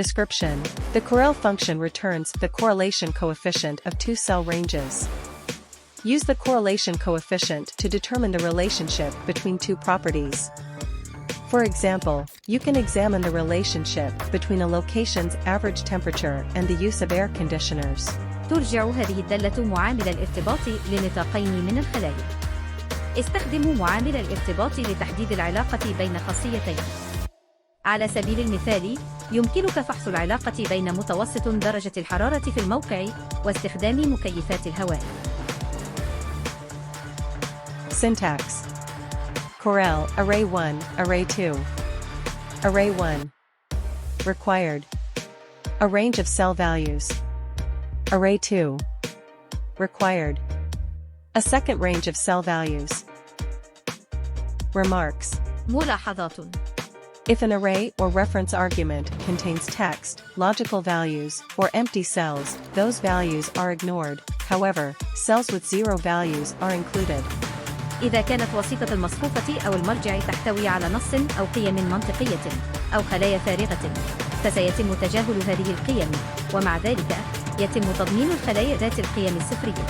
Description: the CORREL function returns the correlation coefficient of two cell ranges. Use the correlation coefficient to determine the relationship between two properties. For example, you can examine the relationship between a location's average temperature and the use of air conditioners. ترجع هذه الدالة معامل الارتباط لنطاقين من الخلايا. استخدموا معامل الارتباط لتحديد العلاقة بين خاصيتين. على سبيل المثال، يمكنك فحص العلاقة بين متوسط درجة الحرارة في الموقع واستخدام مكيفات الهواء. Syntax: CORREL, Array 1, Array 2. Array 1. Required. A range of cell values. Array 2. Required. A second range of cell values. Remarks: ملاحظات. If an array or reference argument contains text, logical values, or empty cells, those values are ignored. However, cells with zero values are included. إذا كانت وسيطة المصفوفة أو المرجع تحتوي على نص أو قيم منطقية أو خلايا فارغة، فسيتم تجاهل هذه القيم، ومع ذلك يتم تضمين الخلايا ذات القيم الصفرية.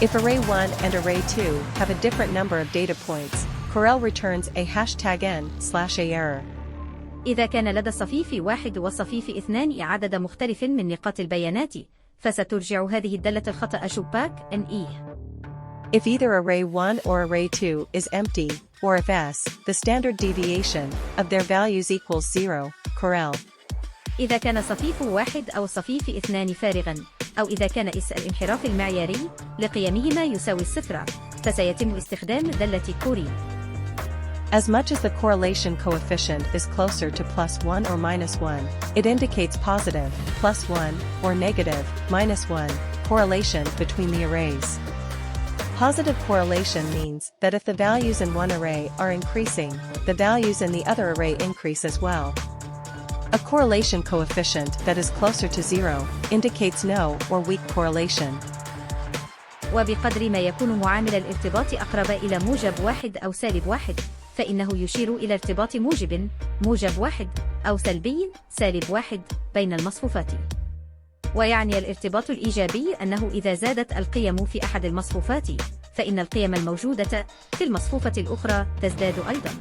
If array 1 and array 2 have a different number of data points, CORREL returns a #n/a error. إذا كان لدى الصفيف 1 والصفيف 2 عدد مختلف من نقاط البيانات، فسترجع هذه الدالة الخطأ شباك NE. If either array 1 or array 2 is empty, or if S, the standard deviation, of their values equals 0, CORREL. إذا كان صفيف 1 أو الصفيف 2 فارغاً، أو إذا كان اس الانحراف المعياري لقيمهما يساوي الصفر، فسيتم استخدام دالة كوري. As much as the correlation coefficient is closer to +1 or -1, it indicates positive, +1, or negative, -1, correlation between the arrays. Positive correlation means that if the values in one array are increasing, the values in the other array increase as well. A correlation coefficient that is closer to 0 indicates no or weak correlation. وبقدر ما يكون معامل الارتباط أقرب إلى موجب 1 أو سالب 1، فإنه يشير إلى ارتباط موجب 1 أو سلبي -1 بين المصفوفات. ويعني الارتباط الإيجابي أنه إذا زادت القيم في أحد المصفوفات، فإن القيم الموجودة في المصفوفة الأخرى تزداد أيضاً.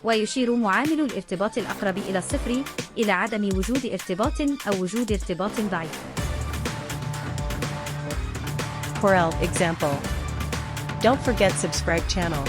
ويشير معامل الارتباط الأقرب إلى الصفر إلى عدم وجود ارتباط أو وجود ارتباط ضعيف. CORREL example. Don't forget subscribe channel.